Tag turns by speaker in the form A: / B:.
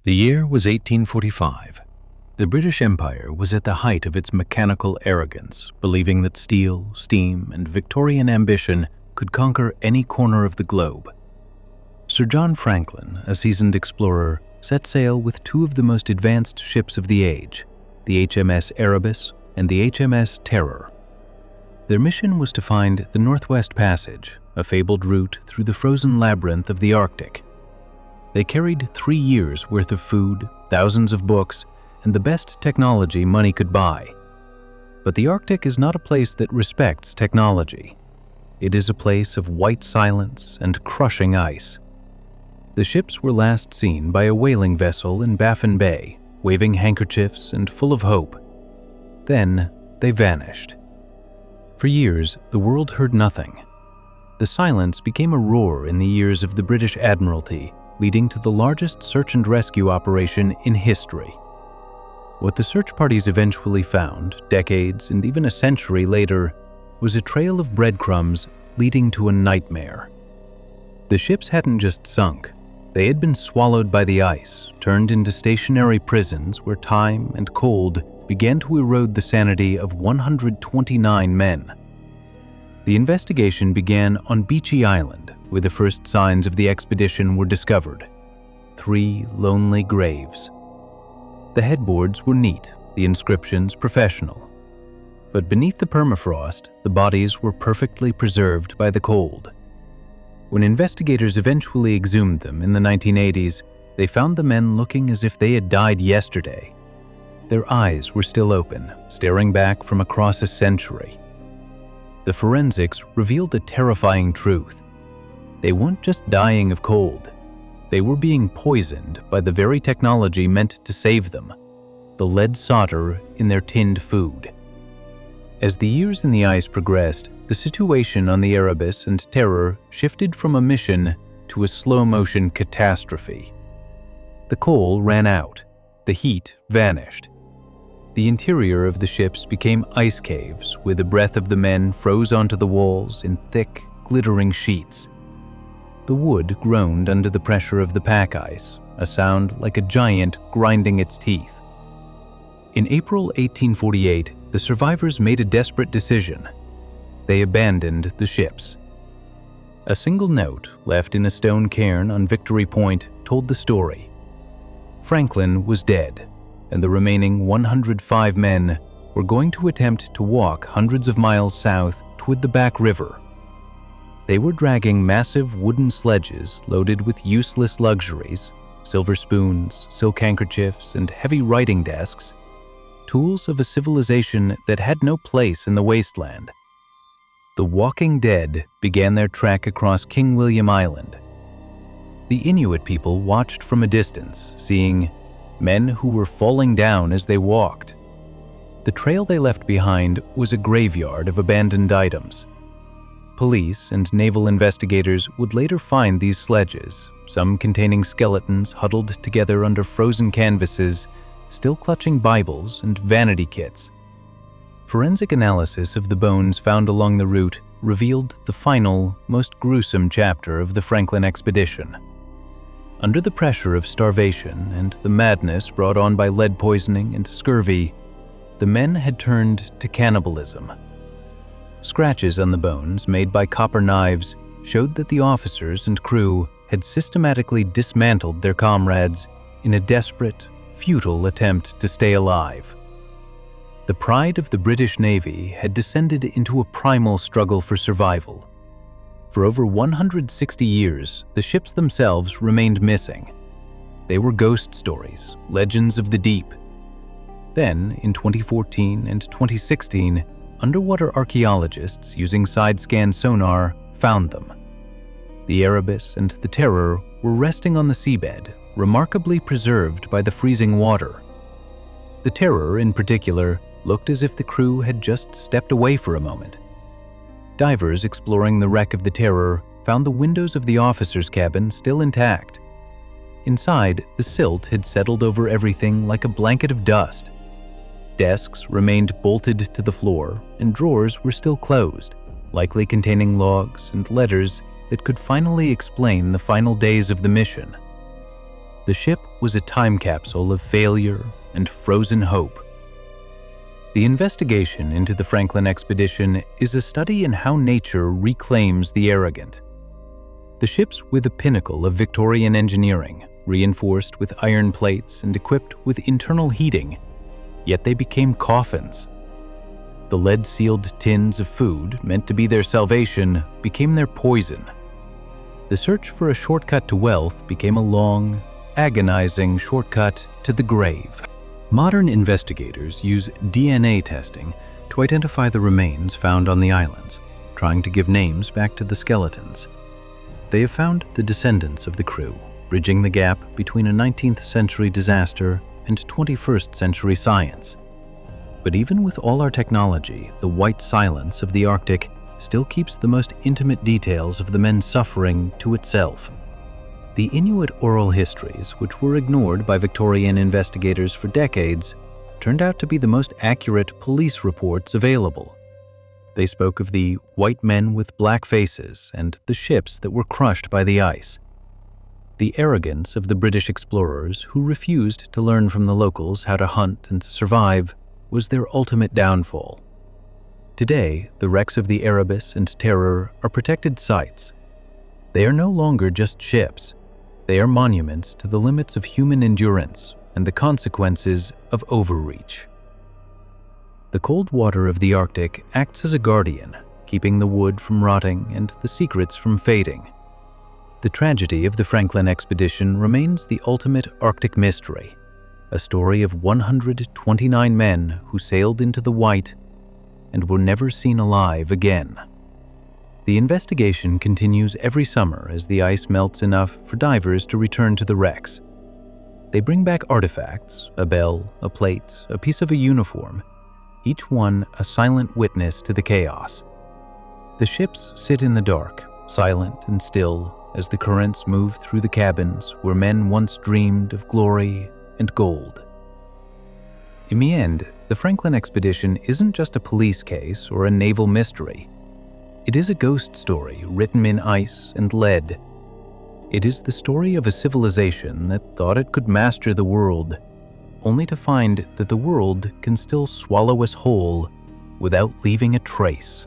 A: The year was 1845. The British Empire was at the height of its mechanical arrogance, believing that steel, steam, and Victorian ambition could conquer any corner of the globe. Sir John Franklin, a seasoned explorer, set sail with two of the most advanced ships of the age, the HMS Erebus and the HMS Terror. Their mission was to find the Northwest Passage, a fabled route through the frozen labyrinth of the Arctic. They carried 3 years' worth of food, thousands of books, and the best technology money could buy. But the Arctic is not a place that respects technology. It is a place of white silence and crushing ice. The ships were last seen by a whaling vessel in Baffin Bay, waving handkerchiefs and full of hope. Then they vanished. For years, the world heard nothing. The silence became a roar in the ears of the British Admiralty, leading to the largest search and rescue operation in history. What the search parties eventually found, decades and even a century later, was a trail of breadcrumbs leading to a nightmare. The ships hadn't just sunk. They had been swallowed by the ice, turned into stationary prisons where time and cold began to erode the sanity of 129 men. The investigation began on Beechy Island, where the first signs of the expedition were discovered. 3 lonely graves. The headboards were neat, the inscriptions professional. But beneath the permafrost, the bodies were perfectly preserved by the cold. When investigators eventually exhumed them in the 1980s, they found the men looking as if they had died yesterday. Their eyes were still open, staring back from across a century. The forensics revealed a terrifying truth. They weren't just dying of cold. They were being poisoned by the very technology meant to save them, the lead solder in their tinned food. As the years in the ice progressed, the situation on the Erebus and Terror shifted from a mission to a slow-motion catastrophe. The coal ran out. The heat vanished. The interior of the ships became ice caves where the breath of the men froze onto the walls in thick, glittering sheets. The wood groaned under the pressure of the pack ice, a sound like a giant grinding its teeth. In April 1848, the survivors made a desperate decision. They abandoned the ships. A single note left in a stone cairn on Victory Point told the story. Franklin was dead, and the remaining 105 men were going to attempt to walk hundreds of miles south toward the Back River. They were dragging massive wooden sledges loaded with useless luxuries, silver spoons, silk handkerchiefs, and heavy writing desks, tools of a civilization that had no place in the wasteland. The Walking Dead began their trek across King William Island. The Inuit people watched from a distance, seeing men who were falling down as they walked. The trail they left behind was a graveyard of abandoned items. Police and naval investigators would later find these sledges, some containing skeletons huddled together under frozen canvases, still clutching Bibles and vanity kits. Forensic analysis of the bones found along the route revealed the final, most gruesome chapter of the Franklin expedition. Under the pressure of starvation and the madness brought on by lead poisoning and scurvy, the men had turned to cannibalism. Scratches on the bones made by copper knives showed that the officers and crew had systematically dismantled their comrades in a desperate, futile attempt to stay alive. The pride of the British Navy had descended into a primal struggle for survival. For over 160 years, the ships themselves remained missing. They were ghost stories, legends of the deep. Then, in 2014 and 2016, underwater archaeologists using side-scan sonar found them. The Erebus and the Terror were resting on the seabed, remarkably preserved by the freezing water. The Terror, in particular, looked as if the crew had just stepped away for a moment. Divers exploring the wreck of the Terror found the windows of the officer's cabin still intact. Inside, the silt had settled over everything like a blanket of dust. Desks remained bolted to the floor, and drawers were still closed, likely containing logs and letters that could finally explain the final days of the mission. The ship was a time capsule of failure and frozen hope. The investigation into the Franklin expedition is a study in how nature reclaims the arrogant. The ships were the pinnacle of Victorian engineering, reinforced with iron plates and equipped with internal heating, yet they became coffins. The lead-sealed tins of food, meant to be their salvation, became their poison. The search for a shortcut to wealth became a long, agonizing shortcut to the grave. Modern investigators use DNA testing to identify the remains found on the islands, trying to give names back to the skeletons. They have found the descendants of the crew, bridging the gap between a 19th century disaster and 21st century science. But even with all our technology, the white silence of the Arctic still keeps the most intimate details of the men's suffering to itself. The Inuit oral histories, which were ignored by Victorian investigators for decades, turned out to be the most accurate police reports available. They spoke of the white men with black faces and the ships that were crushed by the ice. The arrogance of the British explorers, who refused to learn from the locals how to hunt and to survive, was their ultimate downfall. Today, the wrecks of the Erebus and Terror are protected sites. They are no longer just ships. They are monuments to the limits of human endurance and the consequences of overreach. The cold water of the Arctic acts as a guardian, keeping the wood from rotting and the secrets from fading. The tragedy of the Franklin expedition remains the ultimate Arctic mystery, a story of 129 men who sailed into the white and were never seen alive again. The investigation continues every summer as the ice melts enough for divers to return to the wrecks. They bring back artifacts, a bell, a plate, a piece of a uniform, each one a silent witness to the chaos. The ships sit in the dark, silent and still, as the currents move through the cabins where men once dreamed of glory and gold. In the end, the Franklin expedition isn't just a police case or a naval mystery. It is a ghost story written in ice and lead. It is the story of a civilization that thought it could master the world, only to find that the world can still swallow us whole without leaving a trace.